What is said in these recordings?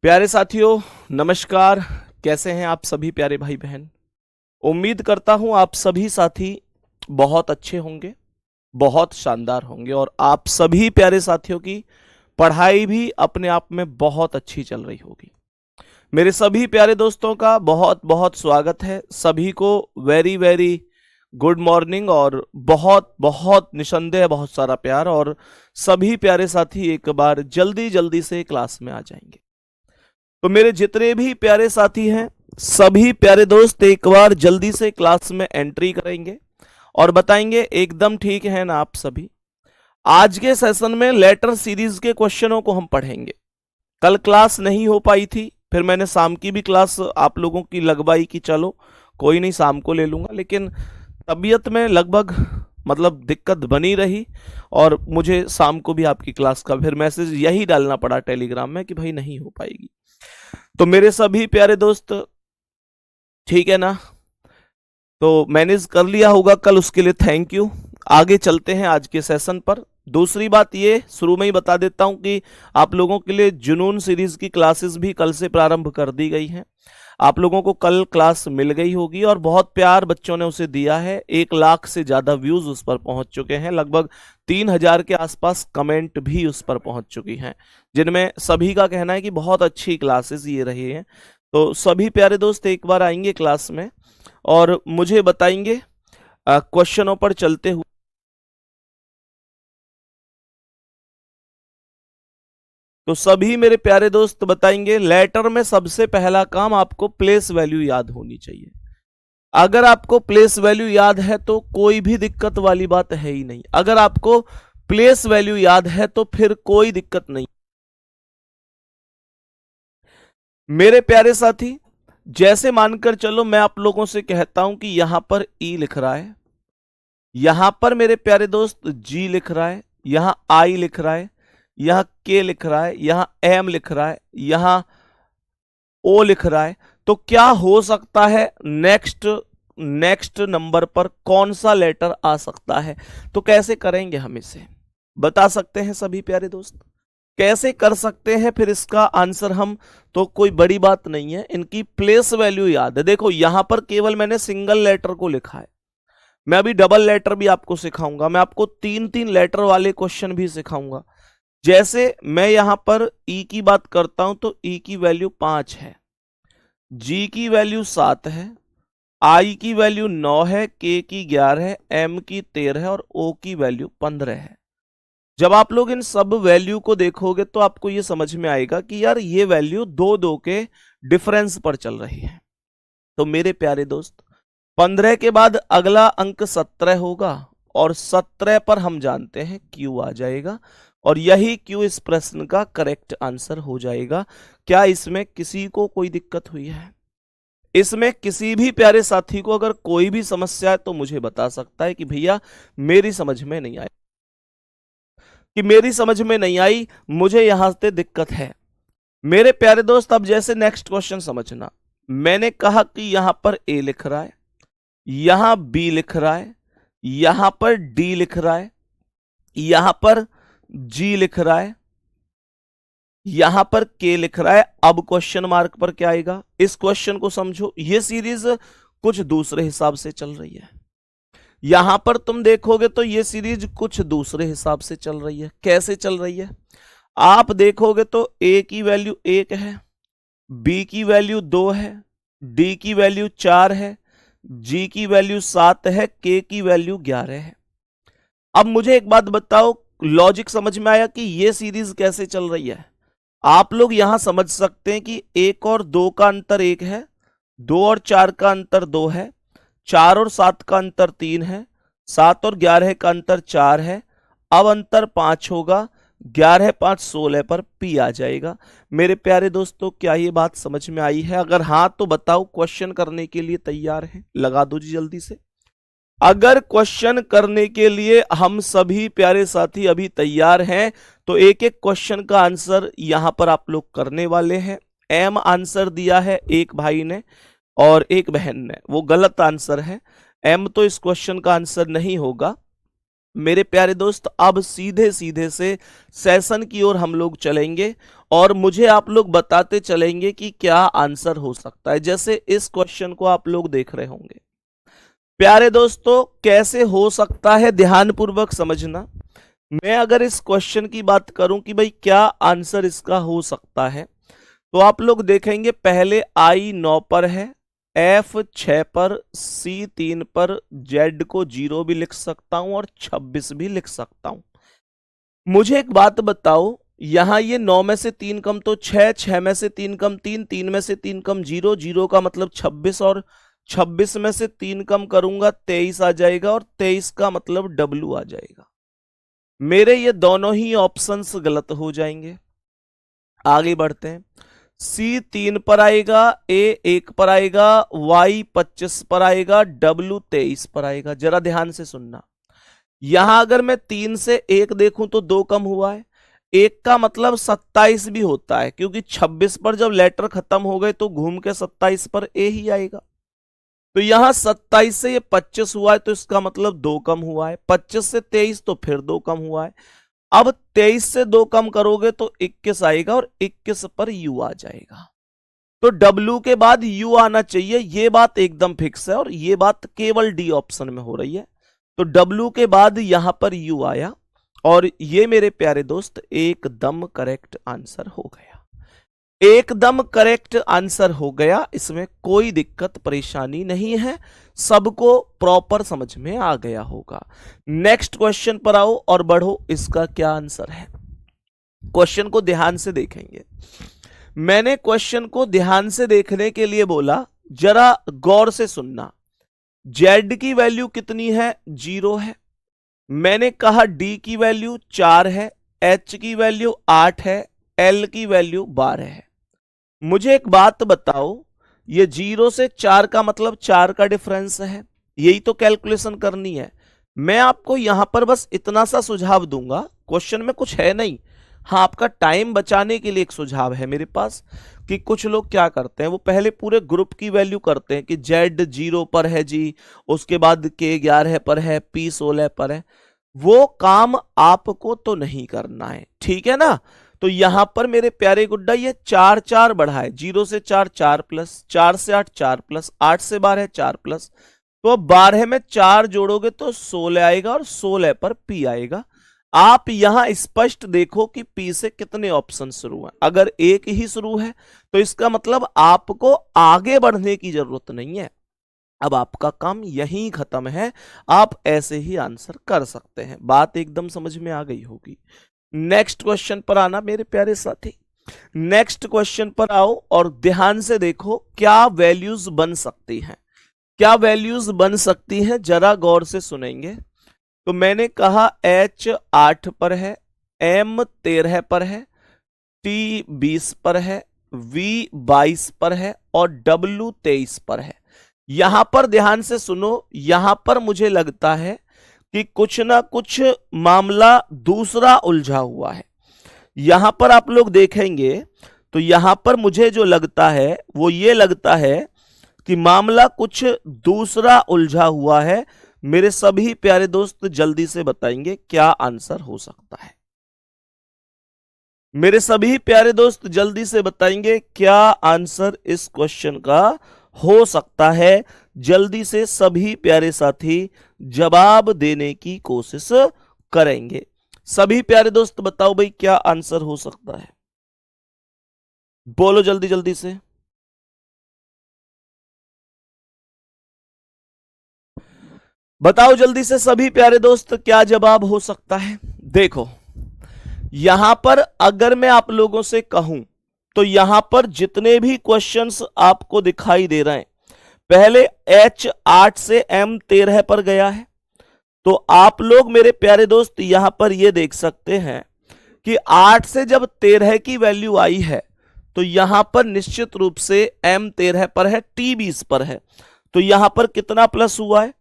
प्यारे साथियों, नमस्कार। कैसे हैं आप सभी प्यारे भाई बहन। उम्मीद करता हूं आप सभी साथी बहुत अच्छे होंगे, बहुत शानदार होंगे और आप सभी प्यारे साथियों की पढ़ाई भी अपने आप में बहुत अच्छी चल रही होगी। मेरे सभी प्यारे दोस्तों का बहुत बहुत स्वागत है। सभी को वेरी वेरी गुड मॉर्निंग और बहुत बहुत निसंदेह बहुत सारा प्यार। और सभी प्यारे साथी एक बार जल्दी जल्दी से क्लास में आ जाएंगे। तो मेरे जितने भी प्यारे साथी हैं, सभी प्यारे दोस्त एक बार जल्दी से क्लास में एंट्री करेंगे और बताएंगे एकदम ठीक है ना आप सभी। आज के सेशन में लेटर सीरीज के क्वेश्चनों को हम पढ़ेंगे। कल क्लास नहीं हो पाई थी, फिर मैंने शाम की भी क्लास आप लोगों की लगवाई कि चलो कोई नहीं शाम को ले लूंगा, लेकिन तबीयत में लगभग दिक्कत बनी रही और मुझे शाम को भी आपकी क्लास का फिर मैसेज यही डालना पड़ा टेलीग्राम में कि भाई नहीं हो पाएगी। तो मेरे सभी प्यारे दोस्त ठीक है ना, तो मैनेज कर लिया होगा कल, उसके लिए थैंक यू। आगे चलते हैं आज के सेशन पर। दूसरी बात ये शुरू में ही बता देता हूं कि आप लोगों के लिए जुनून सीरीज की क्लासेस भी कल से प्रारंभ कर दी गई हैं। आप लोगों को कल क्लास मिल गई होगी और बहुत प्यार बच्चों ने उसे दिया है। 1 लाख से ज्यादा व्यूज उस पर पहुंच चुके हैं, लगभग 3,000 के आसपास कमेंट भी उस पर पहुंच चुकी हैं, जिनमें सभी का कहना है कि बहुत अच्छी क्लासेस ये रही हैं। तो सभी प्यारे दोस्त एक बार आएंगे क्लास में और मुझे बताएंगे क्वेश्चनों पर चलते हुए। तो सभी मेरे प्यारे दोस्त बताएंगे, लेटर में सबसे पहला काम आपको प्लेस वैल्यू याद होनी चाहिए। अगर आपको प्लेस वैल्यू याद है तो कोई भी दिक्कत वाली बात है ही नहीं। अगर आपको प्लेस वैल्यू याद है तो फिर कोई दिक्कत नहीं। मेरे प्यारे साथी, जैसे मानकर चलो मैं आप लोगों से कहता हूं कि यहां पर ई लिख रहा है, यहां पर मेरे प्यारे दोस्त जी लिख रहा है, यहां आई लिख रहा है, यहां के लिख रहा है, यहां एम लिख रहा है, यहां ओ लिख रहा है। तो क्या हो सकता है नेक्स्ट नेक्स्ट नंबर पर कौन सा लेटर आ सकता है? तो कैसे करेंगे हम इसे, बता सकते हैं सभी प्यारे दोस्त? कैसे कर सकते हैं फिर इसका आंसर हम? तो कोई बड़ी बात नहीं है, इनकी प्लेस वैल्यू याद है। देखो यहां पर केवल मैंने सिंगल लेटर को लिखा है। मैं अभी डबल लेटर भी आपको सिखाऊंगा, मैं आपको 3-3 लेटर वाले क्वेश्चन भी सिखाऊंगा। जैसे मैं यहां पर ई की बात करता हूं तो ई की वैल्यू 5 है, जी की वैल्यू 7 है, आई की वैल्यू 9 है, के की 11 है, एम की 13 है और ओ की वैल्यू 15 है। जब आप लोग इन सब वैल्यू को देखोगे तो आपको यह समझ में आएगा कि यार ये वैल्यू 2-2 के डिफरेंस पर चल रही है। तो मेरे प्यारे दोस्त, 15 के बाद अगला अंक 17 होगा और 17 पर हम जानते हैं क्यू आ जाएगा और यही क्यू इस प्रश्न का करेक्ट आंसर हो जाएगा। क्या इसमें किसी को कोई दिक्कत हुई है? इसमें किसी भी प्यारे साथी को अगर कोई भी समस्या है तो मुझे बता सकता है कि भैया मेरी समझ में नहीं आई, कि मेरी समझ में नहीं आई, मुझे यहां से दिक्कत है। मेरे प्यारे दोस्त, अब जैसे नेक्स्ट क्वेश्चन समझना। मैंने कहा कि यहां पर ए लिख रहा है, यहां बी लिख रहा है, यहां पर डी लिख रहा है, यहां पर जी लिख रहा है, यहां पर के लिख रहा है। अब क्वेश्चन मार्क पर क्या आएगा? इस क्वेश्चन को समझो, ये सीरीज कुछ दूसरे हिसाब से चल रही है। यहां पर तुम देखोगे तो ये सीरीज कुछ दूसरे हिसाब से चल रही है। कैसे चल रही है? आप देखोगे तो ए की वैल्यू 1 है, बी की वैल्यू 2 है, डी की वैल्यू 4 है, जी की वैल्यू 7 है, के की वैल्यू 11 है। अब मुझे एक बात बताओ, लॉजिक समझ में आया कि ये सीरीज कैसे चल रही है? आप लोग यहां समझ सकते हैं कि 1 और 2 का अंतर 1 है, 2 और 4 का अंतर 2 है, 4 और 7 का अंतर 3 है, 7 और 11 का अंतर 4 है। अब अंतर 5 होगा, 11 5 16 पर पी आ जाएगा। मेरे प्यारे दोस्तों, क्या ये बात समझ में आई है? अगर हां तो बताओ, क्वेश्चन करने के लिए तैयार है? लगा दो जी जल्दी से। अगर क्वेश्चन करने के लिए हम सभी प्यारे साथी अभी तैयार हैं तो एक एक क्वेश्चन का आंसर यहां पर आप लोग करने वाले हैं। एम आंसर दिया है एक भाई ने और एक बहन ने, वो गलत आंसर है। एम तो इस क्वेश्चन का आंसर नहीं होगा। मेरे प्यारे दोस्त अब सीधे सीधे से सेशन की ओर हम लोग चलेंगे और मुझे आप लोग बताते चलेंगे कि क्या आंसर हो सकता है। जैसे इस क्वेश्चन को आप लोग देख रहे होंगे प्यारे दोस्तों, कैसे हो सकता है ध्यानपूर्वक समझना। मैं अगर इस क्वेश्चन की बात करूं कि भाई क्या आंसर इसका हो सकता है, तो आप लोग देखेंगे पहले आई 9 पर है, एफ 6 पर, सी 3 पर, जेड को 0 भी लिख सकता हूं और 26 भी लिख सकता हूं। मुझे एक बात बताओ, यहां ये 9 में से 3 कम तो 6, 6 में से 3 कम 3, 3 में से 3 कम 0, 0 का मतलब 26 और 26 में से 3 कम करूंगा 23 आ जाएगा और 23 का मतलब डब्ल्यू आ जाएगा। मेरे ये दोनों ही ऑप्शंस गलत हो जाएंगे। आगे बढ़ते हैं। सी 3 पर आएगा, ए 1 पर आएगा, वाई 25 पर आएगा, डब्ल्यू 23 पर आएगा। जरा ध्यान से सुनना, यहां अगर मैं 3 से 1 देखूं तो 2 कम हुआ है, 1 का मतलब 27 भी होता है, क्योंकि 26 पर जब लेटर खत्म हो गए तो घूम के 27 पर ए ही आएगा। तो यहां 27 से ये 25 हुआ है तो इसका मतलब 2 कम हुआ है, 25 से 23 तो फिर 2 कम हुआ है। अब 23 से 2 कम करोगे तो 21 आएगा और 21 पर यू आ जाएगा। तो W के बाद U आना चाहिए, ये बात एकदम फिक्स है और ये बात केवल डी ऑप्शन में हो रही है। तो W के बाद यहां पर U आया और ये मेरे प्यारे दोस्त एकदम करेक्ट आंसर हो गया। एकदम करेक्ट आंसर हो गया, इसमें कोई दिक्कत परेशानी नहीं है, सबको प्रॉपर समझ में आ गया होगा। नेक्स्ट क्वेश्चन पर आओ और बढ़ो, इसका क्या आंसर है। क्वेश्चन को ध्यान से देखेंगे। मैंने क्वेश्चन को ध्यान से देखने के लिए बोला, जरा गौर से सुनना। Z की वैल्यू कितनी है? 0 है। मैंने कहा D की वैल्यू 4 है, H की वैल्यू 8 है, L की वैल्यू 12 है। मुझे एक बात बताओ, ये 0 से 4 का मतलब 4 का डिफरेंस है, यही तो कैलकुलेशन करनी है। मैं आपको यहां पर बस इतना सा सुझाव दूंगा, क्वेश्चन में कुछ है नहीं। हाँ, आपका टाइम बचाने के लिए एक सुझाव है मेरे पास कि कुछ लोग क्या करते हैं, वो पहले पूरे ग्रुप की वैल्यू करते हैं कि Z 0 पर है जी, उसके बाद K 11 पर है, P 16 पर है। वो काम आपको तो नहीं करना है, ठीक है ना। तो यहां पर मेरे प्यारे गुड्डा ये 4 4 बढ़ाए, 0 से 4 4 प्लस, 4 से 8 4 प्लस, 8 से 12 4 प्लस। तो अब 12 में 4 जोड़ोगे तो 16 आएगा और 16 पर P आएगा। आप यहां स्पष्ट देखो कि P से कितने ऑप्शन शुरू हैं। अगर एक ही शुरू है तो इसका मतलब आपको आगे बढ़ने की जरूरत नहीं है, अब आपका काम यहीं खत्म है, आप ऐसे ही आंसर कर सकते हैं। बात एकदम समझ में आ गई होगी। नेक्स्ट क्वेश्चन पर आना मेरे प्यारे साथी। नेक्स्ट क्वेश्चन पर आओ और ध्यान से देखो क्या वैल्यूज बन सकती हैं, क्या वैल्यूज बन सकती हैं, जरा गौर से सुनेंगे। तो मैंने कहा H 8 पर है, M 13 पर है, T 20 पर है, V 22 पर है और W 23 पर है। यहां पर ध्यान से सुनो, यहां पर मुझे लगता है कि कुछ ना कुछ मामला दूसरा उलझा हुआ है। यहां पर आप लोग देखेंगे तो यहां पर मुझे जो लगता है वो ये लगता है कि मामला कुछ दूसरा उलझा हुआ है। मेरे सभी प्यारे दोस्त जल्दी से बताएंगे क्या आंसर हो सकता है। मेरे सभी प्यारे दोस्त जल्दी से बताएंगे क्या आंसर इस क्वेश्चन का हो सकता है। जल्दी से सभी प्यारे साथी जवाब देने की कोशिश करेंगे। सभी प्यारे दोस्त बताओ भाई क्या आंसर हो सकता है, बोलो जल्दी जल्दी से। बताओ जल्दी से सभी प्यारे दोस्त क्या जवाब हो सकता है। देखो यहां पर अगर मैं आप लोगों से कहूं तो यहां पर जितने भी क्वेश्चंस आपको दिखाई दे रहे हैं, पहले H 8 से M 13 पर गया है। तो आप लोग मेरे प्यारे दोस्त यहां पर यह देख सकते हैं कि 8 से जब 13 की वैल्यू आई है तो यहां पर निश्चित रूप से M 13 पर है, T 20 पर है। तो यहां पर कितना प्लस हुआ है,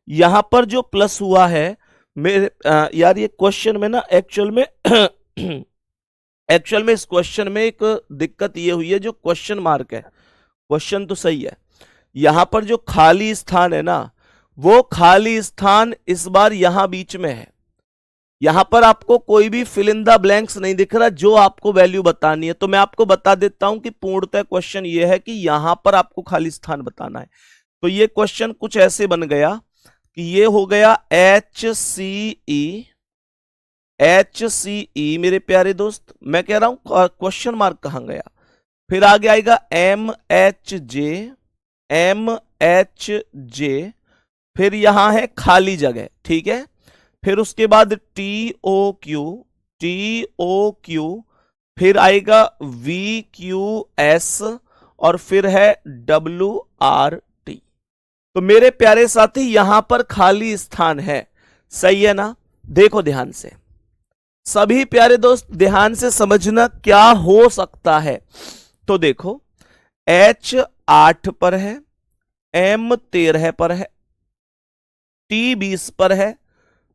यहां पर जो प्लस हुआ है मेरे यार ये क्वेश्चन में ना एक्चुअल में इस क्वेश्चन में एक दिक्कत ये हुई है, जो क्वेश्चन मार्क है, क्वेश्चन तो सही है, यहां पर जो खाली स्थान है ना, वो खाली स्थान इस बार यहां बीच में है। यहां पर आपको कोई भी फिल इन द ब्लैंक्स नहीं दिख रहा, जो आपको वैल्यू बतानी है। तो मैं आपको बता देता हूं कि पूर्णतः क्वेश्चन ये है कि यहां पर आपको खाली स्थान बताना है। तो ये क्वेश्चन कुछ ऐसे बन गया कि ये हो गया HCE मेरे प्यारे दोस्त। मैं कह रहा हूं क्वेश्चन मार्क कहां गया, फिर आगे आएगा MHJ, फिर यहां है खाली जगह, ठीक है। फिर उसके बाद TOQ, फिर आएगा VQS और फिर है WRT। तो मेरे प्यारे साथी यहां पर खाली स्थान है, सही है ना। देखो ध्यान से, सभी प्यारे दोस्त ध्यान से समझना क्या हो सकता है। तो देखो H 8 पर है, M 13 पर है, T 20 पर है,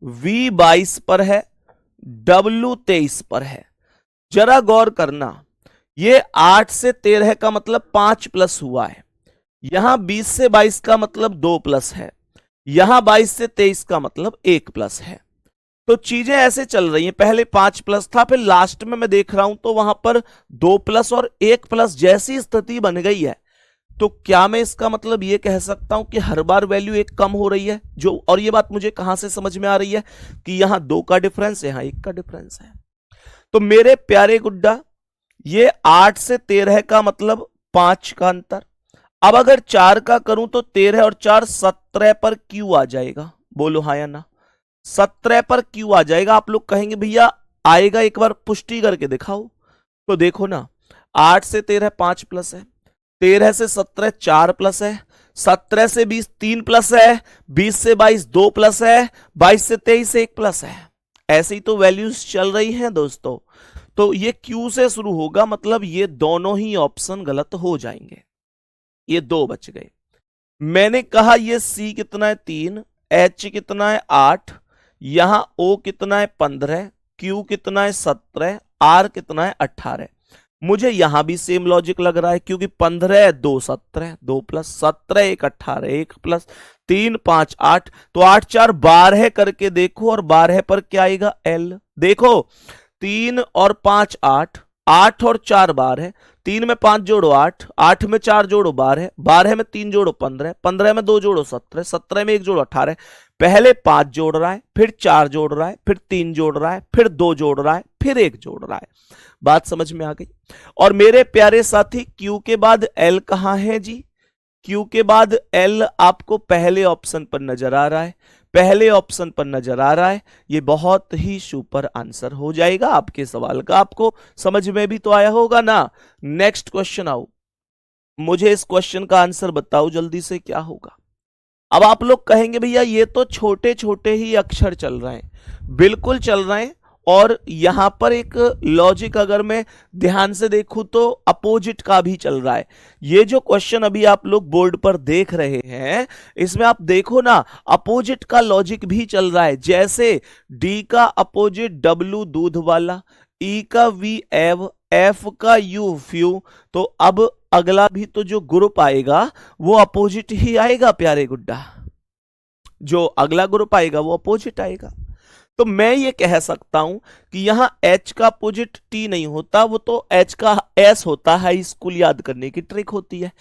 V 22 पर है, W 23 पर है। जरा गौर करना, ये 8 से 13 का मतलब 5 प्लस हुआ है, यहां 20 से 22 का मतलब 2 प्लस है, यहां 22 से 23 का मतलब 1 प्लस है। तो चीजें ऐसे चल रही हैं, पहले 5 प्लस था, फिर लास्ट में मैं देख रहा हूं तो वहां पर 2 प्लस और 1 प्लस जैसी स्थिति बन गई है। तो क्या मैं इसका मतलब यह कह सकता हूं कि हर बार वैल्यू 1 कम हो रही है जो, और यह बात मुझे कहां से समझ में आ रही है कि यहां 2 का डिफरेंस, यहां 1 का डिफरेंस है। तो मेरे प्यारे गुड्डा, ये 8 से 13 का मतलब 5 का अंतर। अब अगर 4 का करूं तो 13 और 4 17 पर क्यों आ जाएगा, बोलो हाँ या ना। 17 पर क्यों आ जाएगा, आप लोग कहेंगे भैया आएगा, एक बार पुष्टि करके दिखाओ। तो देखो ना, 8 से 13 5 प्लस है, 13 से 17 4 प्लस है, 17 से 20 3 प्लस है, 20 से 22 2 प्लस है, 22 से 23 1 प्लस है। ऐसे ही तो वैल्यूज चल रही हैं दोस्तों। तो ये क्यू से शुरू होगा, मतलब ये दोनों ही ऑप्शन गलत हो जाएंगे, ये 2 बच गए। मैंने कहा ये C कितना है 3, H कितना है 8, यहां O कितना है 15, Q कितना है 17, R कितना है 18। मुझे यहां भी सेम लॉजिक लग रहा है, क्योंकि 15 2 17, 2 प्लस 17 1 18, 1 प्लस 3 5 8, तो 8 4 12 करके देखो, और 12 पर क्या आएगा L। देखो 3 और 5 8, 8 और 4 12, 3 में 5 जोड़ो 8, 8 में 4 जोड़ो 12, 12 में 3 जोड़ो 15, 15 में 2 जोड़ो 17, 17 में 1 जोड़ो 18। पहले 5 जोड़ रहा है, फिर 4 जोड़ रहा है, फिर 3 जोड़ रहा है, फिर 2 जोड़ रहा है, फिर 1 जोड़ रहा है। बात समझ में आ गई। और मेरे प्यारे साथी, Q के बाद L कहां है जी। Q के बाद L आपको पहले ऑप्शन पर नजर आ रहा है, पहले ऑप्शन पर नजर आ रहा है। ये बहुत ही सुपर आंसर हो जाएगा आपके सवाल का, आपको समझ में भी तो आया होगा ना। नेक्स्ट क्वेश्चन आओ, मुझे इस क्वेश्चन का आंसर बताओ जल्दी से, क्या होगा। अब आप लोग कहेंगे भैया ये तो छोटे छोटे ही अक्षर चल रहे हैं, बिल्कुल चल रहे हैं। और यहां पर एक लॉजिक अगर मैं ध्यान से देखूं तो अपोजिट का भी चल रहा है। ये जो क्वेश्चन अभी आप लोग बोर्ड पर देख रहे हैं, इसमें आप देखो ना, अपोजिट का लॉजिक भी चल रहा है। जैसे डी का अपोजिट W दूध वाला, ई का V एव, एफ का U फ्यू। तो अब अगला भी तो जो ग्रुप आएगा वो अपोजिट ही आएगा प्यारे गुड्डा, जो अगला ग्रुप आएगा वो अपोजिट आएगा। तो मैं ये कह सकता हूं कि यहां H का अपोजिट T नहीं होता, वो तो H का S होता है, स्कूल याद करने की ट्रिक होती है।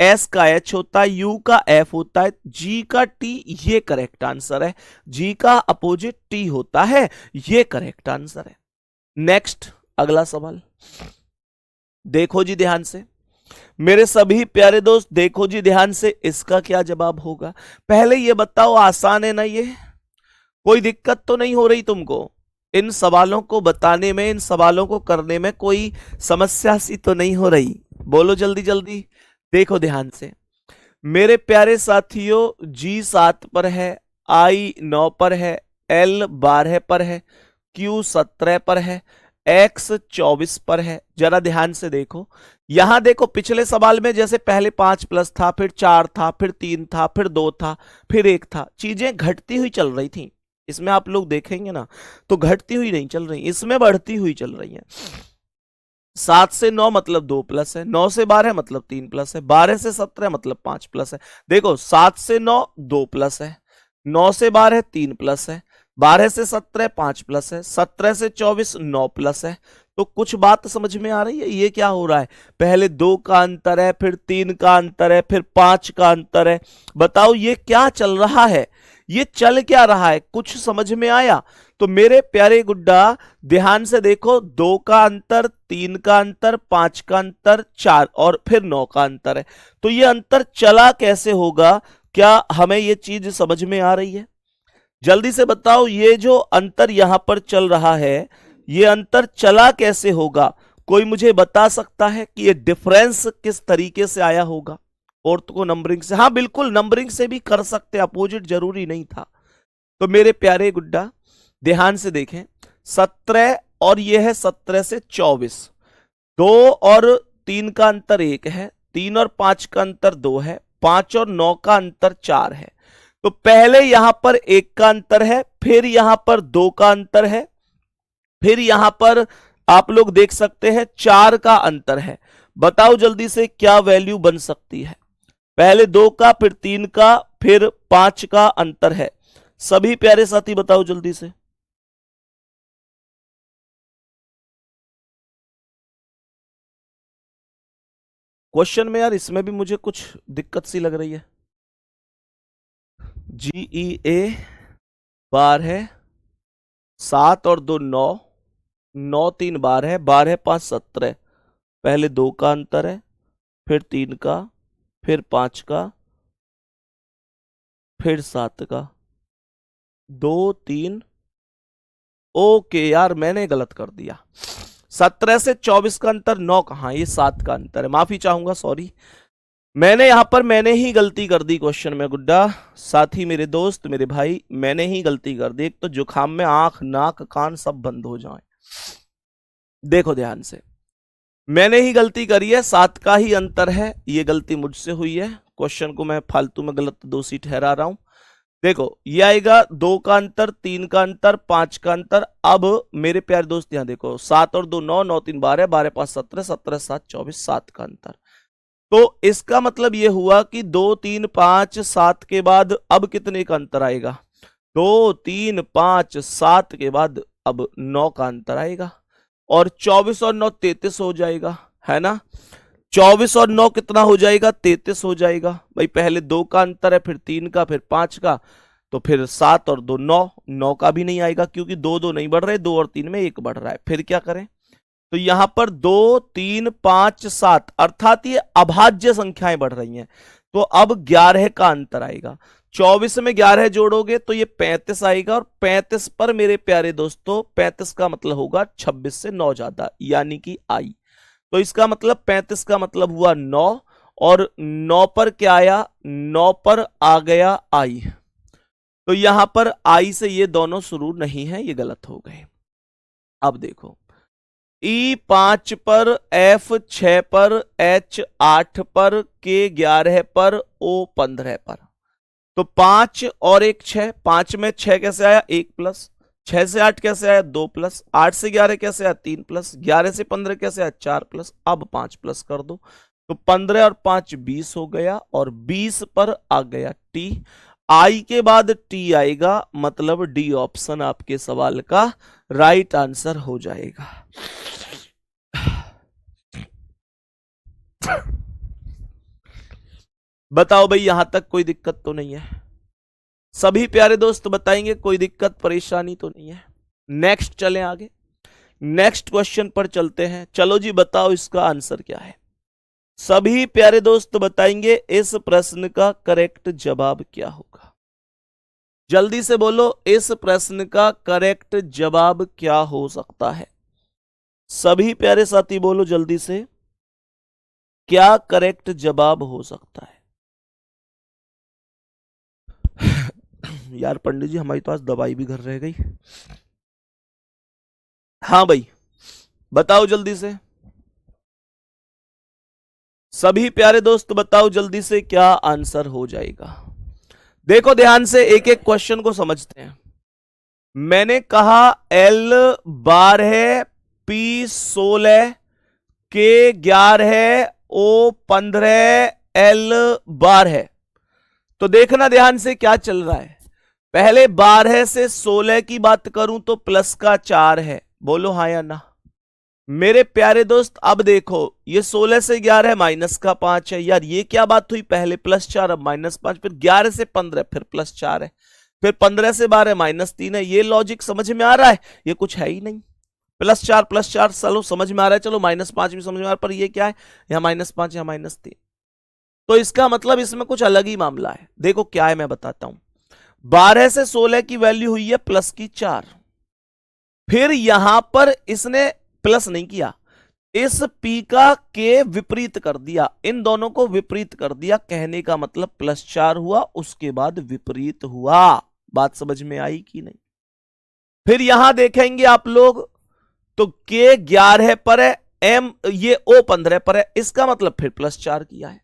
S का H होता है, U का F होता है, G का T, ये करेक्ट आंसर है। G का अपोजिट T होता है, ये करेक्ट आंसर है। नेक्स्ट अगला सवाल देखो जी ध्यान से, मेरे सभी प्यारे दोस्त देखो जी ध्यान से, इसका क्या जवाब होगा। पहले ये बताओ आसान है ना, ये कोई दिक्कत तो नहीं हो रही तुमको इन सवालों को बताने में, इन सवालों को करने में कोई समस्या सी तो नहीं हो रही, बोलो जल्दी जल्दी। देखो ध्यान से मेरे प्यारे साथियों, G 7 पर है, I 9 पर है, L 12 पर है, Q 17 पर है, X 24 पर है। जरा ध्यान से देखो, यहां देखो पिछले सवाल में जैसे पहले 5 प्लस था, फिर 4 था, फिर 3 था, फिर 2 था, फिर 1 था, चीजें घटती हुई चल रही थी। इसमें आप लोग देखेंगे ना तो घटती हुई नहीं चल रही, इसमें बढ़ती हुई चल रही है। 7 से 9 मतलब 2 प्लस है, 9 से 12 मतलब 3 प्लस है, 12 से 17 मतलब 5 प्लस है। देखो 7 से 9 2 प्लस है, 9 से 12 3 प्लस है, 12 से 17 5 प्लस है, 17 से 24 9 प्लस है। तो कुछ बात समझ में आ रही है? ये क्या हो रहा है? पहले 2 का अंतर है, फिर 3 का अंतर है, फिर 5 का अंतर है। बताओ ये क्या चल रहा है? ये चल क्या रहा है? कुछ समझ में आया? तो मेरे प्यारे गुड्डा ध्यान से देखो, 2 का अंतर, 3 का अंतर, 5 का अंतर, 4 और फिर 9 का अंतर है। तो ये अंतर चला कैसे होगा? क्या हमें ये चीज समझ में आ रही है? जल्दी से बताओ, ये जो अंतर यहां पर चल रहा है, ये अंतर चला कैसे होगा? कोई मुझे बता सकता है कि ये डिफरेंस किस तरीके से आया होगा? फोर्थ को नंबरिंग से, हाँ बिल्कुल नंबरिंग से भी कर सकते, अपोजिट जरूरी नहीं था। तो मेरे प्यारे गुड्डा ध्यान से देखें, 17 और ये है 17 से 24, 2 और 3 का अंतर 1 है, 3 और 5 का अंतर 2 है, 5 और 9 का अंतर 4 है। तो पहले यहां पर 1 का अंतर है, फिर यहां पर 2 का अंतर है, फिर यहां पर आप लोग देख सकते हैं 4 का अंतर है। बताओ जल्दी से क्या वैल्यू बन सकती है? पहले 2 का, फिर 3 का, फिर 5 का अंतर है। सभी प्यारे साथी बताओ जल्दी से। क्वेश्चन में यार इसमें भी मुझे कुछ दिक्कत सी लग रही है। GEA बार है, 7 और 2 9, 9 3 12 है, 12 5 17। पहले 2 का अंतर है, फिर 3 का, फिर 5 का, फिर 7 का, 2 3। ओके यार मैंने गलत कर दिया। 17 से 24 का अंतर 9 कहां, ये 7 का अंतर है। माफी चाहूंगा, सॉरी, मैंने ही गलती कर दी क्वेश्चन में गुड्डा। साथी मेरे दोस्त मेरे भाई, मैंने ही गलती कर दी। एक तो जुकाम में आंख नाक कान सब बंद हो जाए। देखो ध्यान से, मैंने ही गलती करी है, 7 का ही अंतर है, ये गलती मुझसे हुई है। क्वेश्चन को मैं फालतू में गलत दोषी ठहरा रहा हूं। देखो ये आएगा 2 का अंतर, 3 का अंतर, 5 का अंतर। अब मेरे प्यारे दोस्त यहां देखो, 7 और 2 9, 9 3 12, 12 5 17, 17 7 24, 7 का अंतर। तो इसका मतलब यह हुआ कि 2 3 5 7 के बाद अब कितने का अंतर आएगा? 2 3 5 7 के बाद अब 9 का अंतर आएगा, और 24 और 9 33 हो जाएगा, है ना? 24 और 9 कितना हो जाएगा? 33 हो जाएगा। भाई पहले 2 का अंतर है, फिर 3 का, फिर 5 का, तो फिर 7 और 2 9, 9 का भी नहीं आएगा क्योंकि 2 2 नहीं बढ़ रहे, 2 और 3 में 1 बढ़ रहा है। फिर क्या करें? तो यहां पर 2 3 5 7 अर्थात ये अभाज्य संख्याएं बढ़ रही हैं। तो अब 11 का अंतर आएगा। 24 में 11 जोड़ोगे तो ये 35 आएगा, और 35 पर मेरे प्यारे दोस्तों 35 का मतलब होगा 26 से 9 ज्यादा, यानी कि आई। तो इसका मतलब 35 का मतलब हुआ 9, और 9 पर क्या आया? 9 पर आ गया आई। तो यहां पर आई से ये दोनों शुरू नहीं है, ये गलत हो गए। अब देखो, E 5 पर, F 6 पर, H 8 पर, K 11 पर, O 15 पर। तो 5 और 1 6, 5 में 6 कैसे आया? 1 प्लस, 6 से 8 कैसे आया? 2 प्लस, 8 से 11 कैसे आया? 3 प्लस, 11 से 15 कैसे आया? 4 प्लस। अब 5 प्लस कर दो, तो 15 और 5 20 हो गया, और 20 पर आ गया T। आई के बाद T आएगा, मतलब डी ऑप्शन आपके सवाल का राइट आंसर हो जाएगा। बताओ भाई यहां तक कोई दिक्कत तो नहीं है? सभी प्यारे दोस्त बताएंगे कोई दिक्कत परेशानी तो नहीं है? नेक्स्ट चलें आगे, नेक्स्ट क्वेश्चन पर चलते हैं। चलो जी बताओ इसका आंसर क्या है? सभी प्यारे दोस्त बताएंगे इस प्रश्न का करेक्ट जवाब क्या होगा? जल्दी से बोलो, इस प्रश्न का करेक्ट जवाब क्या हो सकता है? सभी प्यारे साथी बोलो जल्दी से, क्या करेक्ट जवाब हो सकता है? यार पंडित जी हमारी तो आज दवाई भी घर रह गई। हाँ भाई बताओ जल्दी से, सभी प्यारे दोस्त बताओ जल्दी से क्या आंसर हो जाएगा? देखो ध्यान से एक एक क्वेश्चन को समझते हैं। मैंने कहा L 12, P 16, K 11, O 15, L 12। तो देखना ध्यान से क्या चल रहा है। पहले 12 से 16 की बात करूं तो प्लस का 4 है, बोलो हाँ या ना। मेरे प्यारे दोस्त अब देखो, ये 16 से 11 माइनस का 5 है। यार ये क्या बात हुई, पहले +4 अब -5, फिर 11 से 15 फिर +4 है, फिर 15 से 12 -3 है। ये लॉजिक समझ में आ रहा है? ये कुछ है ही नहीं। +4 चलो समझ में आ रहा है, चलो -5 भी समझ में आ रहा है, पर ये क्या है, यहाँ -5 यहाँ -3, तो इसका मतलब इसमें कुछ अलग ही मामला है। देखो क्या है मैं बताता हूं। 12 से 16 की वैल्यू हुई है प्लस की 4, फिर यहां पर इसने प्लस नहीं किया, इस पी का के विपरीत कर दिया, इन दोनों को विपरीत कर दिया, कहने का मतलब +4 हुआ, उसके बाद विपरीत हुआ। बात समझ में आई कि नहीं? फिर यहां देखेंगे आप लोग तो के 11 पर है, एम ये ओ 15 पर है, इसका मतलब फिर +4 किया है,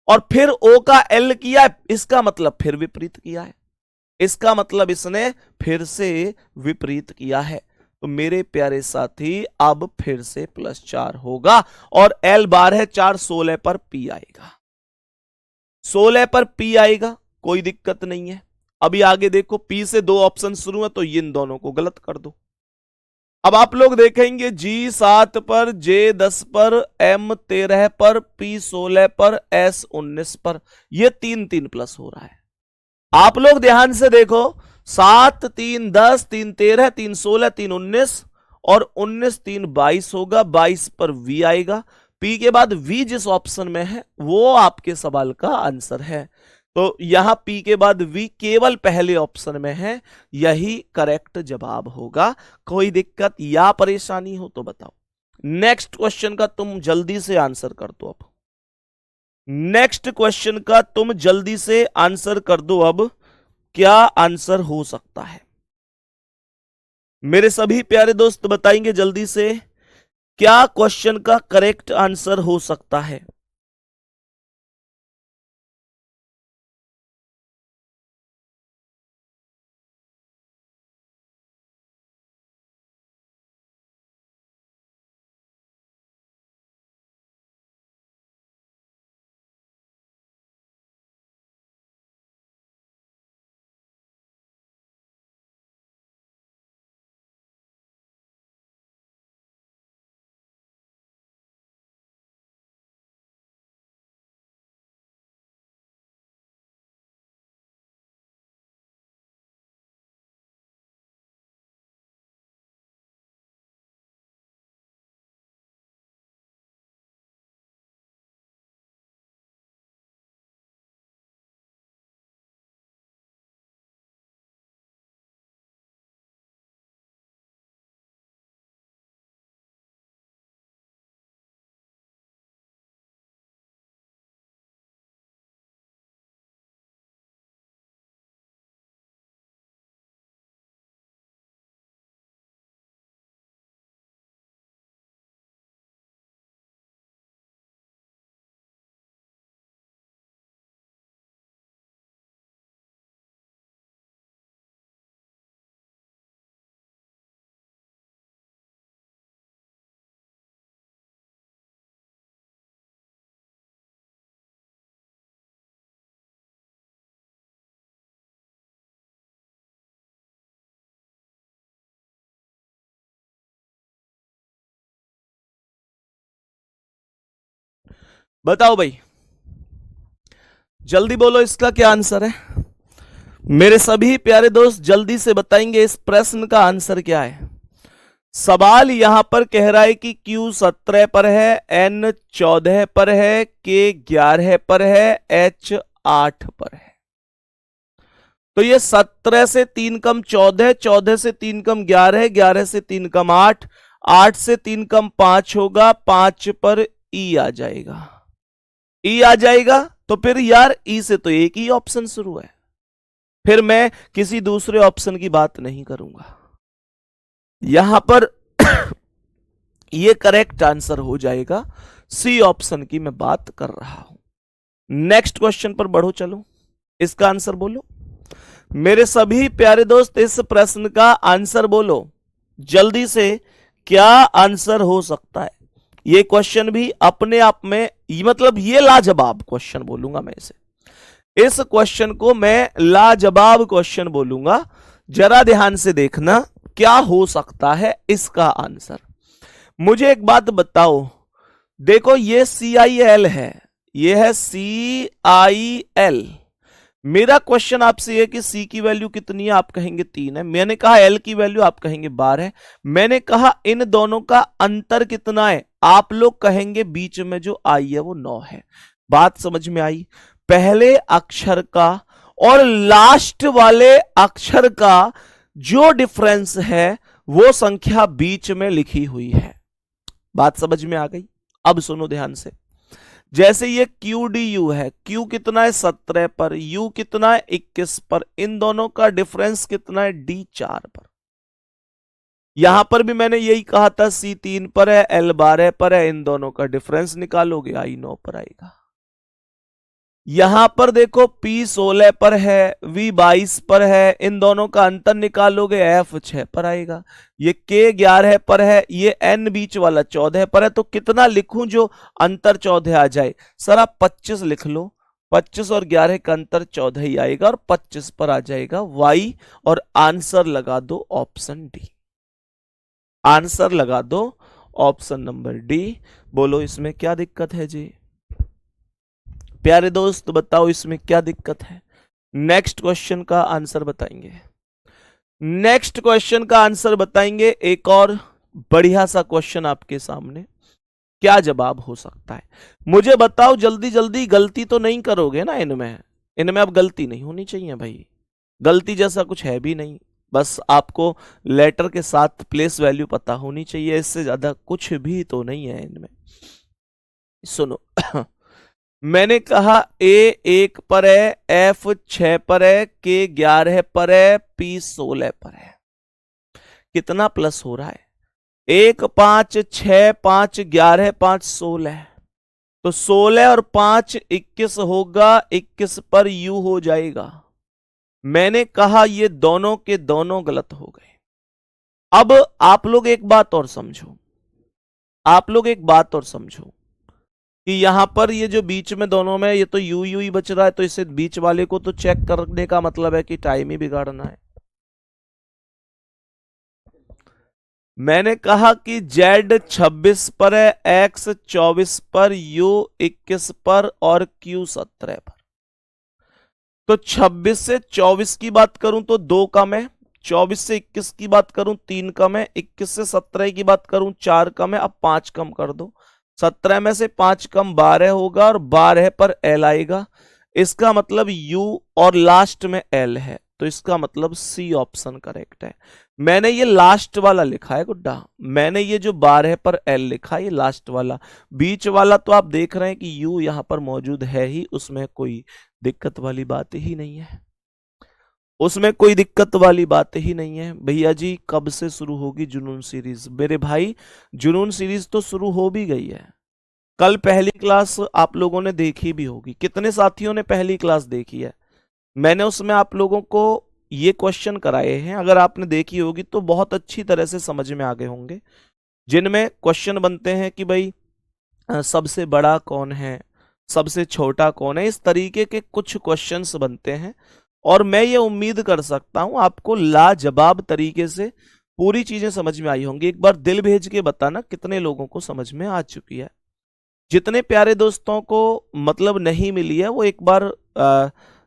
और फिर ओ का एल किया है, इसका मतलब फिर विपरीत किया है, इसका मतलब इसने फिर से विपरीत किया है। तो मेरे प्यारे साथी अब फिर से +4 होगा, और एल बार है 4, 16 पर पी आएगा, 16 पर पी आएगा, कोई दिक्कत नहीं है। अभी आगे देखो, पी से 2 ऑप्शन शुरू है, तो इन दोनों को गलत कर दो। अब आप लोग देखेंगे जी 7 पर, जे 10 पर, एम 13 पर, पी 16 पर, एस 19 पर, ये 3 3 प्लस हो रहा है। आप लोग ध्यान से देखो, 7 3 10, 3 13, 3 16, 3 19, और 19 3 22 होगा, 22 पर वी आएगा। पी के बाद वी जिस ऑप्शन में है वो आपके सवाल का आंसर है, तो यहां पी के बाद वी केवल पहले ऑप्शन में है, यही करेक्ट जवाब होगा। कोई दिक्कत या परेशानी हो तो बताओ। नेक्स्ट क्वेश्चन का तुम जल्दी से आंसर कर दो। अब नेक्स्ट क्वेश्चन का तुम जल्दी से आंसर कर दो। अब क्या आंसर हो सकता है, मेरे सभी प्यारे दोस्त बताएंगे जल्दी से, क्या क्वेश्चन का करेक्ट आंसर हो सकता है? बताओ भाई, जल्दी बोलो इसका क्या आंसर है। मेरे सभी प्यारे दोस्त जल्दी से बताएंगे इस प्रश्न का आंसर क्या है। सवाल यहां पर कह रहा है कि Q 17 पर है, N 14 पर है, K 11 पर है, H 8 पर है। तो ये 17 से 3 कम 14, 14 से 3 कम 11, 11 से 3 कम 8, 8 से 3 कम 5 होगा, 5 पर E आ जाएगा, E आ जाएगा। तो फिर यार E से तो एक ही ऑप्शन शुरू है, फिर मैं किसी दूसरे ऑप्शन की बात नहीं करूंगा। यहां पर ये करेक्ट आंसर हो जाएगा, सी ऑप्शन की मैं बात कर रहा हूं। नेक्स्ट क्वेश्चन पर बढ़ो, चलो इसका आंसर बोलो। मेरे सभी प्यारे दोस्त इस प्रश्न का आंसर बोलो जल्दी से, क्या आंसर हो सकता है। ये क्वेश्चन भी अपने आप में मतलब ये लाजवाब क्वेश्चन बोलूंगा मैं इसे, इस क्वेश्चन को मैं लाजवाब क्वेश्चन बोलूंगा। जरा ध्यान से देखना क्या हो सकता है इसका आंसर। मुझे एक बात बताओ, देखो ये CIL है, ये है CIL। मेरा क्वेश्चन आपसे यह कि C की वैल्यू कितनी है, आप कहेंगे 3 है। मैंने कहा L की वैल्यू, आप कहेंगे 12 है। मैंने कहा इन दोनों का अंतर कितना है, आप लोग कहेंगे बीच में जो I है वो 9 है। बात समझ में आई? पहले अक्षर का और लास्ट वाले अक्षर का जो डिफरेंस है वो संख्या बीच में लिखी हुई है। बात समझ में आ गई? अब सुनो ध्यान से। जैसे ये QDU है, Q कितना है 17 पर, U कितना है 21 पर, इन दोनों का डिफरेंस कितना है D 4 पर। यहां पर भी मैंने यही कहा था C 3 पर है, L 12 पर है, इन दोनों का डिफरेंस निकालोगे I 9 पर आएगा। यहां पर देखो P 16 पर है, V 22 पर है, इन दोनों का अंतर निकालोगे F 6 पर आएगा। ये K 11 पर है, ये N बीच वाला 14 पर है। तो कितना लिखूं जो अंतर 14 आ जाए? सर आप 25 लिख लो, 25 और 11 का अंतर 14 ही आएगा और 25 पर आ जाएगा Y, और आंसर लगा दो ऑप्शन डी। आंसर लगा दो ऑप्शन नंबर डी। बोलो इसमें क्या दिक्कत है जी? प्यारे दोस्त बताओ इसमें क्या दिक्कत है? नेक्स्ट क्वेश्चन का आंसर बताएंगे। नेक्स्ट क्वेश्चन का आंसर बताएंगे। एक और बढ़िया सा क्वेश्चन आपके सामने, क्या जवाब हो सकता है मुझे बताओ जल्दी जल्दी। गलती तो नहीं करोगे ना इनमें? इनमें अब गलती नहीं होनी चाहिए भाई, गलती जैसा कुछ है भी नहीं। बस आपको लेटर के साथ प्लेस वैल्यू पता होनी चाहिए, इससे ज्यादा कुछ भी तो नहीं है इनमें। सुनो मैंने कहा A 1 पर है, F 6 पर है, K 11 पर है, P 16 पर है। कितना प्लस हो रहा है? 1 5 6 5 11 5 16। तो 16 और 5 21 होगा, 21 पर U हो जाएगा। मैंने कहा ये दोनों के दोनों गलत हो गए। अब आप लोग एक बात और समझो, आप लोग एक बात और समझो कि यहां पर ये जो बीच में दोनों में ये तो यू ही बच रहा है, तो इसे बीच वाले को तो चेक करने का मतलब है कि टाइम ही बिगाड़ना है। मैंने कहा कि Z 26 पर है, X 24 पर, U 21 पर और Q 17 पर। तो 26 से 24 की बात करूं तो 2 कम है, 24 से 21 की बात करूं 3 कम है, 21 से 17 की बात करूं 4 कम है। अब 5 कम कर दो, 17 में से 5 कम 12 होगा और 12 पर L आएगा। इसका मतलब U और लास्ट में L है, तो इसका मतलब C ऑप्शन करेक्ट है। मैंने ये लास्ट वाला लिखा है गुड्डा, मैंने ये जो 12 पर L लिखा है ये लास्ट वाला। बीच वाला तो आप देख रहे हैं कि U यहां पर मौजूद है ही, उसमें कोई दिक्कत वाली बात ही नहीं है, उसमें कोई दिक्कत वाली बात ही नहीं है। भैया जी कब से शुरू होगी जुनून सीरीज? मेरे भाई जुनून सीरीज तो शुरू हो भी गई है। कल पहली क्लास आप लोगों ने देखी भी होगी। कितने साथियों ने पहली क्लास देखी है? मैंने उसमें आप लोगों को ये क्वेश्चन कराए हैं, अगर आपने देखी होगी तो बहुत अच्छी तरह से समझ में आ गए होंगे, जिनमें क्वेश्चन बनते हैं कि भाई सबसे बड़ा कौन है, सबसे छोटा कौन है, इस तरीके के कुछ क्वेश्चंस बनते हैं। और मैं ये उम्मीद कर सकता हूं आपको लाजवाब तरीके से पूरी चीजें समझ में आई होंगी। एक बार दिल भेज के बताना कितने लोगों को समझ में आ चुकी है। जितने प्यारे दोस्तों को मतलब नहीं मिली है वो एक बार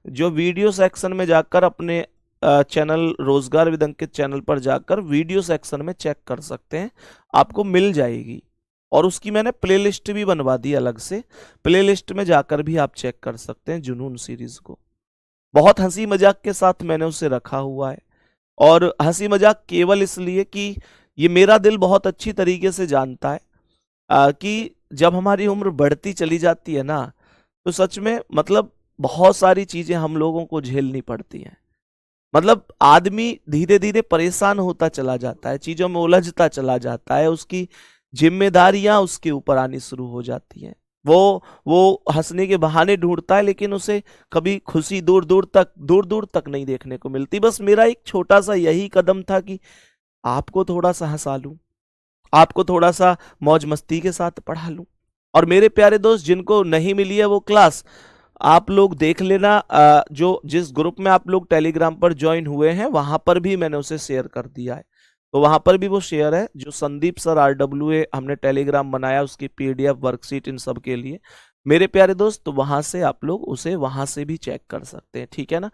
जो वीडियो सेक्शन में जाकर अपने चैनल रोजगार विद अंकित चैनल पर जाकर वीडियो सेक्शन में चेक कर सकते हैं, आपको मिल जाएगी। और उसकी मैंने प्लेलिस्ट भी बनवा दी अलग से, प्लेलिस्ट में जाकर भी आप चेक कर सकते हैं जुनून सीरीज को। बहुत हंसी मजाक के साथ मैंने उसे रखा हुआ है, और हंसी मजाक केवल इसलिए कि ये मेरा दिल बहुत अच्छी तरीके से जानता है कि जब हमारी उम्र बढ़ती चली जाती है ना, तो सच में मतलब बहुत सारी चीजें हम लोगों को झेलनी पड़ती हैं। मतलब आदमी धीरे धीरे परेशान होता चला जाता है, चीजों में उलझता चला जाता है, उसकी जिम्मेदारियां उसके ऊपर आनी शुरू हो जाती हैं। वो हंसने के बहाने ढूंढता है, लेकिन उसे कभी खुशी दूर दूर तक नहीं देखने को मिलती। बस मेरा एक छोटा सा यही कदम था कि आपको थोड़ा सा हंसा लूं, आपको थोड़ा सा मौज मस्ती के साथ पढ़ा लूं। और मेरे प्यारे दोस्त जिनको नहीं मिली है वो क्लास, आप लोग देख लेना, जो जिस ग्रुप में आप लोग टेलीग्राम पर ज्वाइन हुए हैं वहां पर भी मैंने उसे शेयर कर दिया है, तो वहां पर भी वो शेयर है। जो संदीप सर RWA हमने टेलीग्राम बनाया, उसकी PDF वर्कशीट इन सब के लिए, मेरे प्यारे दोस्त, तो वहां से आप लोग उसे वहां से भी चेक कर सकते हैं, ठीक है ना।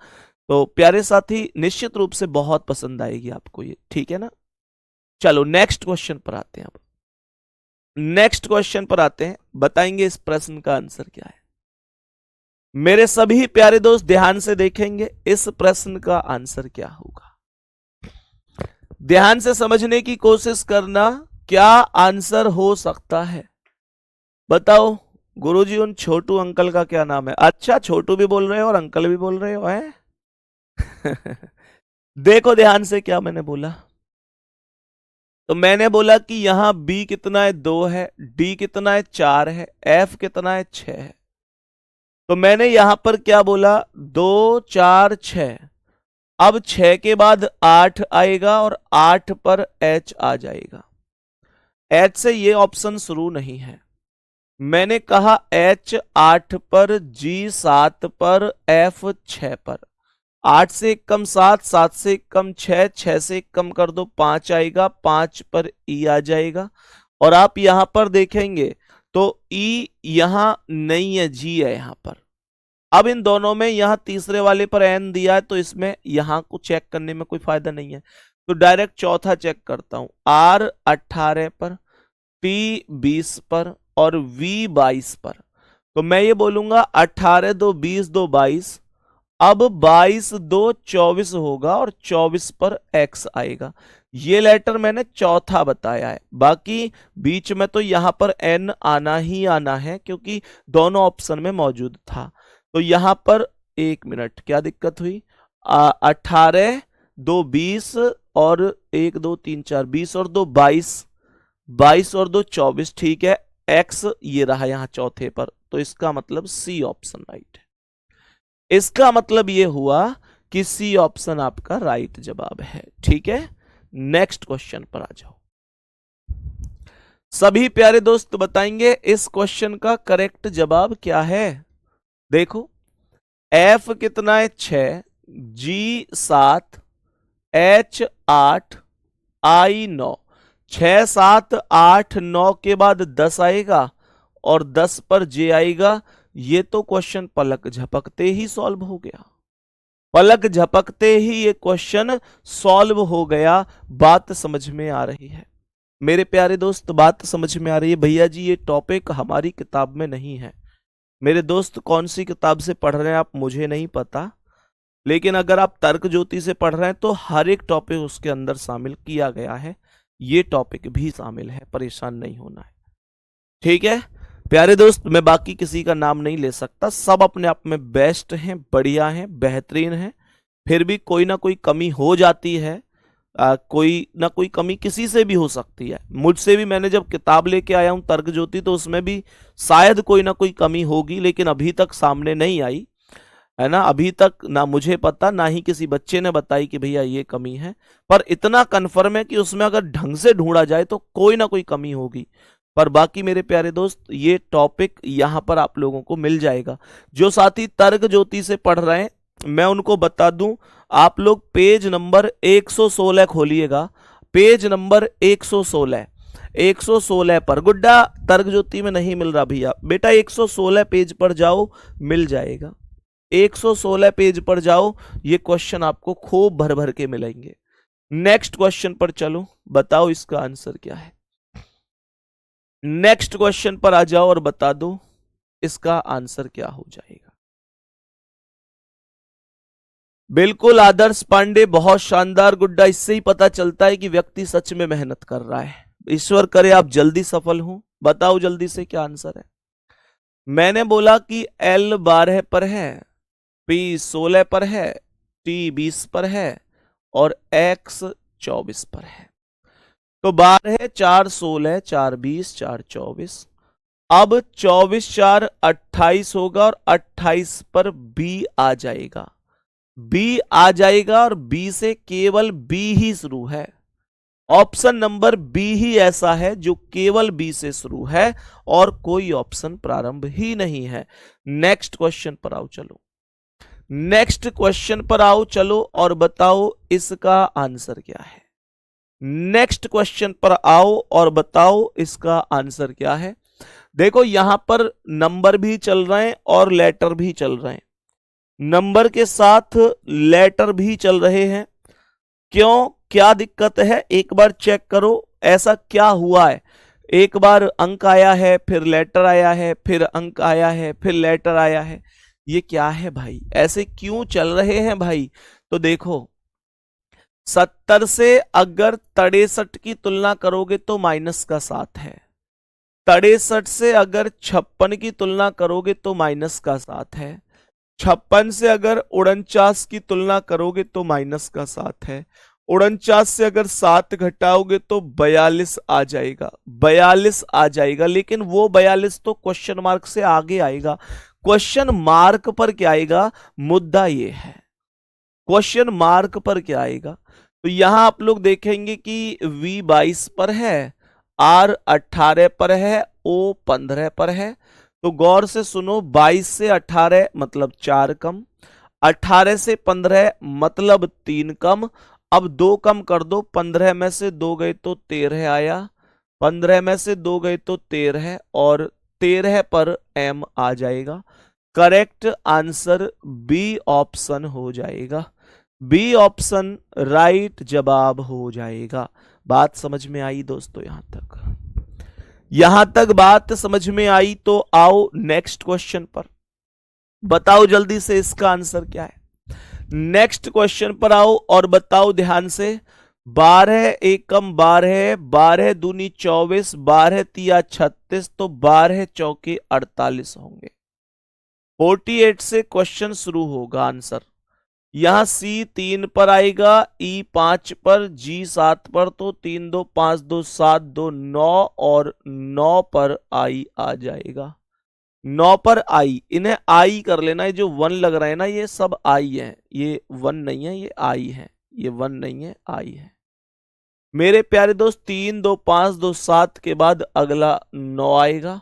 तो प्यारे साथी, निश्चित रूप से बहुत पसंद आएगी आपको ये, ठीक है ना। चलो नेक्स्ट क्वेश्चन पर आते हैं। अब नेक्स्ट क्वेश्चन पर आते हैं, बताएंगे इस प्रश्न का आंसर क्या है। मेरे सभी प्यारे दोस्त ध्यान से देखेंगे, इस प्रश्न का आंसर क्या होगा। ध्यान से समझने की कोशिश करना, क्या आंसर हो सकता है। बताओ गुरुजी, उन छोटू अंकल का क्या नाम है। अच्छा, छोटू भी बोल रहे हो और अंकल भी बोल रहे हो, हैं? देखो ध्यान से, क्या मैंने बोला। तो मैंने बोला कि यहां B कितना है, 2 है, D कितना है, 4 है, F कितना है, 6 है। तो मैंने यहां पर क्या बोला, 2 4 6। अब 6 के बाद 8 आएगा और 8 पर H आ जाएगा। H से ये ऑप्शन शुरू नहीं है। मैंने कहा H 8 पर, G 7 पर, F 6 पर। 8 से एक कम 7, 7 से एक कम 6, 6 से एक कम कर दो 5 आएगा, 5 पर E आ जाएगा। और आप यहां पर देखेंगे तो E यहां नहीं है, G है यहां पर। अब इन दोनों में यहां तीसरे वाले पर N दिया है, तो इसमें यहां को चेक करने में कोई फायदा नहीं है, तो डायरेक्ट चौथा चेक करता हूं। R 18 पर, T 20 पर और V 22 पर। तो मैं ये बोलूंगा 18 2 20 2 22। अब 22 2 24 होगा और 24 पर X आएगा। ये लेटर मैंने चौथा बताया है, बाकी बीच में तो यहां पर N आना ही आना है, क्योंकि दोनों ऑप्शन में मौजूद था। तो यहां पर 1 मिनट, क्या दिक्कत हुई। 18 2 20 और 1 2 3 4 20 और 2 22, 22 और 2 24, ठीक है। X ये रहा यहां चौथे पर, तो इसका मतलब C ऑप्शन राइट है। इसका मतलब ये हुआ कि C ऑप्शन आपका राइट जवाब है, ठीक है। नेक्स्ट क्वेश्चन पर आ जाओ। सभी प्यारे दोस्त बताएंगे इस क्वेश्चन का करेक्ट जवाब क्या है। देखो, F कितना है, 6, G 7, H 8, I 9। 6 7 8 9 के बाद 10 आएगा और 10 पर J आएगा। ये तो क्वेश्चन पलक झपकते ही सॉल्व हो गया, पलक झपकते ही ये क्वेश्चन सॉल्व हो गया। बात समझ में आ रही है मेरे प्यारे दोस्त, बात समझ में आ रही है। भैया जी ये टॉपिक हमारी किताब में नहीं है। मेरे दोस्त कौन सी किताब से पढ़ रहे हैं आप मुझे नहीं पता, लेकिन अगर आप तर्क ज्योति से पढ़ रहे हैं तो हर एक टॉपिक उसके अंदर शामिल किया गया है। ये टॉपिक भी शामिल है, परेशान नहीं होना है, ठीक है प्यारे दोस्त। मैं बाकी किसी का नाम नहीं ले सकता, सब अपने आप में बेस्ट हैं, बढ़िया हैं, बेहतरीन हैं। फिर भी कोई ना कोई कमी हो जाती है, कोई ना कोई कमी किसी से भी हो सकती है। मुझसे भी, मैंने जब किताब लेके आया हूं तर्क ज्योति, तो उसमें भी शायद कोई ना कोई कमी होगी, लेकिन अभी तक सामने नहीं आई है ना। अभी तक ना मुझे पता, ना ही किसी बच्चे ने बताई कि भैया ये कमी है। पर इतना कन्फर्म है कि उसमें अगर ढंग से ढूंढा जाए तो कोई ना कोई कमी होगी। पर बाकी मेरे प्यारे दोस्त, ये टॉपिक यहां पर आप लोगों को मिल जाएगा। जो साथी तर्क ज्योति से पढ़ रहे हैं, मैं उनको बता दूं, आप लोग पेज नंबर 116 खोलिएगा। पेज नंबर 116, 116 पर। गुड्डा तर्क ज्योति में नहीं मिल रहा भैया, बेटा 116 पेज पर जाओ, मिल जाएगा। 116 पेज पर जाओ, ये क्वेश्चन आपको खूब भर भर के मिलेंगे। नेक्स्ट क्वेश्चन पर चलो, बताओ इसका आंसर क्या है। नेक्स्ट क्वेश्चन पर आ जाओ और बता दो इसका आंसर क्या हो जाएगा। बिल्कुल आदर्श पांडे, बहुत शानदार गुड्डा। इससे ही पता चलता है कि व्यक्ति सच में मेहनत कर रहा है। ईश्वर करे आप जल्दी सफल हो। बताओ जल्दी से क्या आंसर है। मैंने बोला कि L 12 पर है, P 16 पर है, T 20 पर है और X 24 पर है। तो 12 4 16 4 20 4 24। अब 24 4 28 होगा और 28 पर B आ जाएगा। B आ जाएगा और B से केवल B ही शुरू है ऑप्शन नंबर बी ही ऐसा है जो केवल बी से शुरू है और कोई ऑप्शन प्रारंभ ही नहीं है। नेक्स्ट क्वेश्चन पर आओ चलो, नेक्स्ट क्वेश्चन पर आओ चलो और बताओ इसका आंसर क्या है। नेक्स्ट क्वेश्चन पर आओ और बताओ इसका आंसर क्या है। देखो यहां पर नंबर भी चल रहे हैं और लेटर भी चल रहे हैं, नंबर के साथ लेटर भी चल रहे हैं। क्यों, क्या दिक्कत है, एक बार चेक करो ऐसा क्या हुआ है। एक बार अंक आया है, फिर लेटर आया है, फिर अंक आया है, फिर लेटर आया है, ये क्या है भाई, ऐसे क्यों चल रहे हैं भाई। तो देखो 70 से अगर 63 की तुलना करोगे तो माइनस का 7 है, 63 से अगर 56 की तुलना करोगे तो माइनस का 7 है, 56 से अगर 49 की तुलना करोगे तो माइनस का 7 है, 49 से अगर 7 घटाओगे तो 42 आ जाएगा, 42 आ जाएगा। लेकिन वो 42 तो क्वेश्चन मार्क से आगे आएगा। क्वेश्चन मार्क पर क्या आएगा, मुद्दा ये है, क्वेश्चन मार्क पर क्या आएगा। तो यहां आप लोग देखेंगे कि V 22 पर है, R 18 पर है, O 15 पर है। तो गौर से सुनो, 22 से 18 मतलब 4 कम, 18 से 15 मतलब 3 कम। अब 2 कम कर दो, 15 में से 2 गए तो 13 आया, 15 में से 2 गए तो 13 और 13 पर M आ जाएगा। करेक्ट आंसर बी ऑप्शन हो जाएगा, बी ऑप्शन राइट जवाब हो जाएगा। बात समझ में आई दोस्तों, यहां तक बात समझ में आई। तो आओ नेक्स्ट क्वेश्चन पर, बताओ जल्दी से इसका आंसर क्या है। नेक्स्ट क्वेश्चन पर आओ और बताओ ध्यान से। 12 एकम 12, 12 दूनी 24, 12 तिया 36, तो 12 चौके 48 होंगे। 48 से क्वेश्चन शुरू होगा आंसर। यहां C 3 पर आएगा, E 5 पर, G 7 पर, तो 3 2 5 2 7 2 9 और 9 पर I आ जाएगा। 9 पर I, इन्हें I कर लेना, ये जो 1 लग रहा है ना ये सब I है, ये 1 नहीं है, ये I है, ये 1 नहीं है, I है। मेरे प्यारे दोस्त 3 2 5 2 7 के बाद अगला 9 आएगा,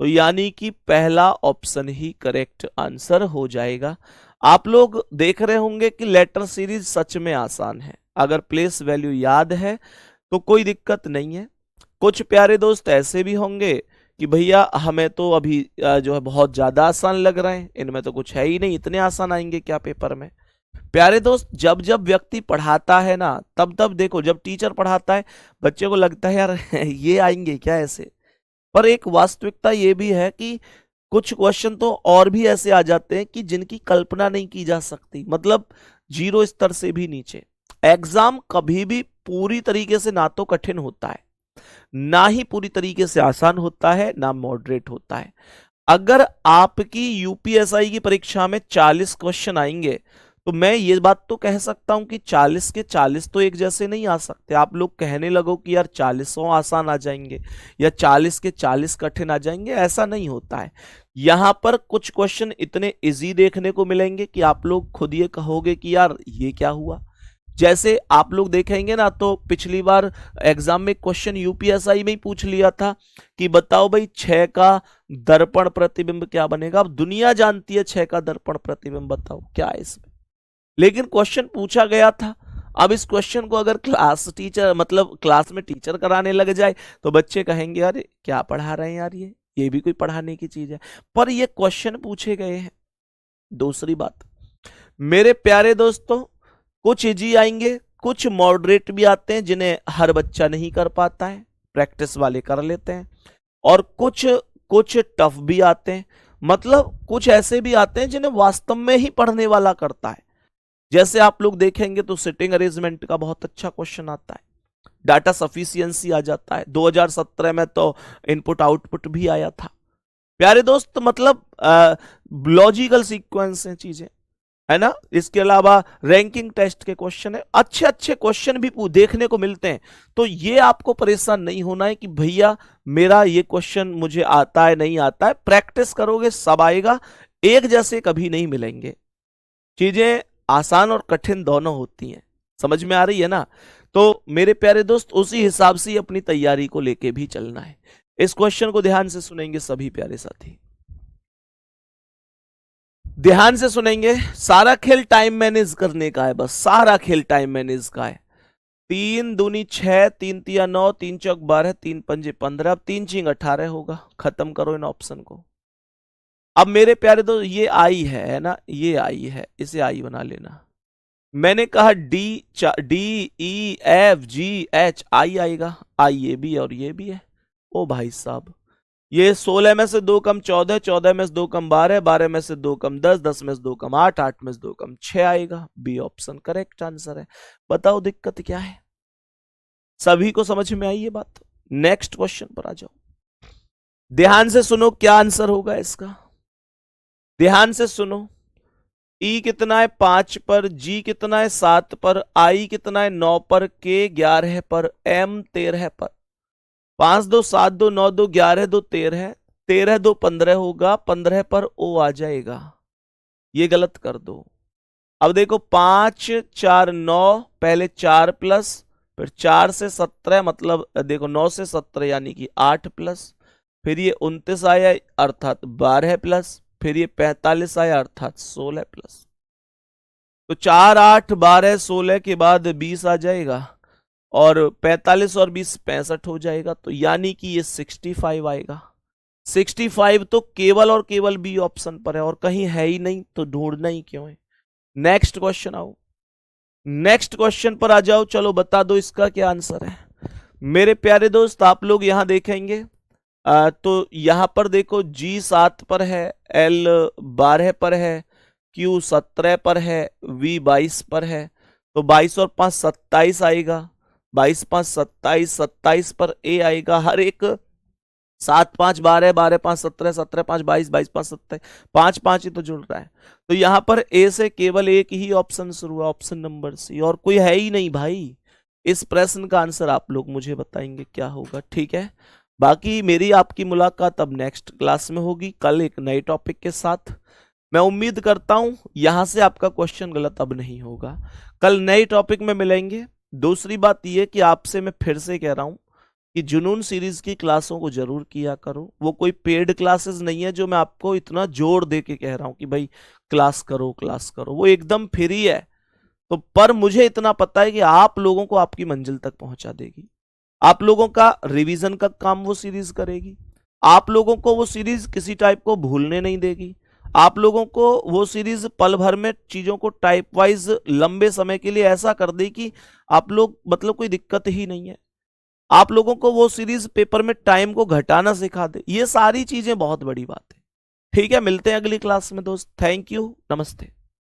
तो यानी कि पहला ऑप्शन ही करेक्ट आंसर हो जाएगा। आप लोग देख रहे होंगे कि लेटर सीरीज सच में आसान है, अगर प्लेस वैल्यू याद है तो कोई दिक्कत नहीं है। कुछ प्यारे दोस्त ऐसे भी होंगे कि भैया हमें तो अभी जो है बहुत ज्यादा आसान लग रहे हैं, इनमें तो कुछ है ही नहीं, इतने आसान आएंगे क्या पेपर में। प्यारे दोस्त जब जब व्यक्ति पढ़ाता है ना, तब तब देखो, जब टीचर पढ़ाता है बच्चे को लगता है यार ये आएंगे क्या ऐसे, पर एक वास्तविकता ये भी है कि कुछ क्वेश्चन तो और भी ऐसे आ जाते हैं कि जिनकी कल्पना नहीं की जा सकती, मतलब 0 स्तर से भी नीचे। एग्जाम कभी भी पूरी तरीके से ना तो कठिन होता है, ना ही पूरी तरीके से आसान होता है, ना मॉडरेट होता है। अगर आपकी यूपीएसआई की परीक्षा में 40 क्वेश्चन आएंगे तो मैं ये बात तो कह सकता हूं कि 40 के 40 तो एक जैसे नहीं आ सकते। आप लोग कहने लगो कि यार 40 आसान आ जाएंगे या 40 के 40 कठिन आ जाएंगे, ऐसा नहीं होता है। यहां पर कुछ क्वेश्चन इतने इजी देखने को मिलेंगे कि आप लोग खुद ये कहोगे कि यार ये क्या हुआ। जैसे आप लोग देखेंगे ना, तो पिछली बार एग्जाम में क्वेश्चन यूपीएसआई में ही पूछ लिया था कि बताओ भाई 6 का दर्पण प्रतिबिंब क्या बनेगा। अब दुनिया जानती है 6 का दर्पण प्रतिबिंब, बताओ क्या है इसमें, लेकिन क्वेश्चन पूछा गया था। अब इस क्वेश्चन को अगर क्लास टीचर मतलब क्लास में टीचर कराने लग जाए तो बच्चे कहेंगे अरे क्या पढ़ा रहे हैं यार, ये भी कोई पढ़ाने की चीज है, पर ये क्वेश्चन पूछे गए हैं। दूसरी बात मेरे प्यारे दोस्तों, कुछ इजी आएंगे, कुछ मॉडरेट भी आते हैं जिन्हें हर बच्चा नहीं कर पाता है, प्रैक्टिस वाले कर लेते हैं, और कुछ कुछ टफ भी आते हैं, मतलब कुछ ऐसे भी आते हैं जिन्हें वास्तव में ही पढ़ने वाला करता है। जैसे आप लोग देखेंगे तो सिटिंग अरेंजमेंट का बहुत अच्छा क्वेश्चन आता है, डाटा सफिशियंसी आ जाता है, 2017 में तो इनपुट आउटपुट भी आया था। प्यारे दोस्त मतलब लॉजिकल सीक्वेंस है चीजें, है ना। इसके अलावा रैंकिंग टेस्ट के क्वेश्चन है, अच्छे अच्छे क्वेश्चन भी देखने को मिलते हैं। तो ये आपको परेशान नहीं होना है कि भैया मेरा ये क्वेश्चन मुझे आता है नहीं आता है, प्रैक्टिस करोगे सब आएगा, एक जैसे कभी नहीं मिलेंगे। चीजें आसान और कठिन दोनों होती हैं, समझ में आ रही है ना। तो मेरे प्यारे दोस्त उसी हिसाब से अपनी तैयारी को लेके भी चलना है। इस क्वेश्चन को ध्यान से सुनेंगे सभी प्यारे साथी, ध्यान से सुनेंगे। सारा खेल टाइम मैनेज करने का है, बस सारा खेल टाइम मैनेज का है। 3 दूनी 6, 3 तिया 9, 3 चौक 12, 3 पंजे 15, अब 3 चिंग 18 होगा। खत्म करो इन ऑप्शन को। अब मेरे प्यारे दोस्त ये आई है ना, ये आई है, इसे आई बना लेना। मैंने कहा D E F G H, I आएगा। आई ये भी और ये भी है। ओ भाई साहब, ये 16 में से 2 कम 14, 14 में से 2 कम 12, 12 में से 2 कम 10, 10 में से 2 कम 8, 8 में से 2 कम 6 आएगा। बी ऑप्शन करेक्ट आंसर है। बताओ दिक्कत क्या है? सभी को समझ में आई ये बात? नेक्स्ट क्वेश्चन पर आ जाओ। ध्यान से सुनो क्या आंसर होगा इसका, ध्यान से सुनो। ई कितना है 5 पर, जी कितना है 7 पर, आई कितना है 9 पर, के 11 पर, एम 13 पर। 5 2 7 2 9 2 11 2 13, 13 2 15 होगा, 15 पर ओ आ जाएगा। ये गलत कर दो। अब देखो 5 4 9, पहले 4 प्लस, फिर 4 से 17, मतलब देखो 9 से 17 यानी कि 8 प्लस, फिर ये 29 आया अर्थात 12 प्लस, फिर ये 45 आया अर्थात 16 प्लस। तो 4 8 12 16 के बाद 20 आ जाएगा, और 45 और 20 65 हो जाएगा। तो यानी कि ये 65 आएगा। 65 तो केवल और केवल बी ऑप्शन पर है, और कहीं है ही नहीं, तो ढूंढना ही क्यों है। नेक्स्ट क्वेश्चन आओ, नेक्स्ट क्वेश्चन पर आ जाओ। चलो बता दो इसका क्या आंसर है। मेरे प्यारे दोस्त आप लोग यहां देखेंगे तो यहां पर देखो जी 7 पर है, एल 12 पर है, क्यू 17 पर है, वी 22 पर है। तो 22 और 5 27 आएगा, 22 5 27, 27 पर ए आएगा। हर एक 7 5 12, 12 5 17, 17 5 22, 22 5 27, 5 5 ही तो जुड़ रहा है। तो यहां पर ए से केवल एक ही ऑप्शन शुरू है, ऑप्शन नंबर सी, और कोई है ही नहीं भाई। इस प्रश्न का आंसर आप लोग मुझे बताएंगे क्या होगा, ठीक है। बाकी मेरी आपकी मुलाकात अब नेक्स्ट क्लास में होगी, कल एक नए टॉपिक के साथ। मैं उम्मीद करता हूं यहां से आपका क्वेश्चन गलत अब नहीं होगा। कल नए टॉपिक में मिलेंगे। दूसरी बात यह कि आपसे मैं फिर से कह रहा हूं कि जुनून सीरीज की क्लासों को जरूर किया करो। वो कोई पेड क्लासेस नहीं है जो मैं आपको इतना जोर दे के कह रहा हूं कि भाई क्लास करो क्लास करो, वो एकदम फ्री है। तो पर मुझे इतना पता है कि आप लोगों को आपकी मंजिल तक पहुंचा देगी। आप लोगों का रिवीजन का काम वो सीरीज करेगी, आप लोगों को वो सीरीज किसी टाइप को भूलने नहीं देगी, आप लोगों को वो सीरीज पल भर में चीजों को टाइप वाइज लंबे समय के लिए ऐसा कर दे कि आप लोग मतलब कोई दिक्कत ही नहीं है। आप लोगों को वो सीरीज पेपर में टाइम को घटाना सिखा दे। ये सारी चीजें बहुत बड़ी बात है, ठीक है। मिलते हैं अगली क्लास में दोस्त। थैंक यू, नमस्ते।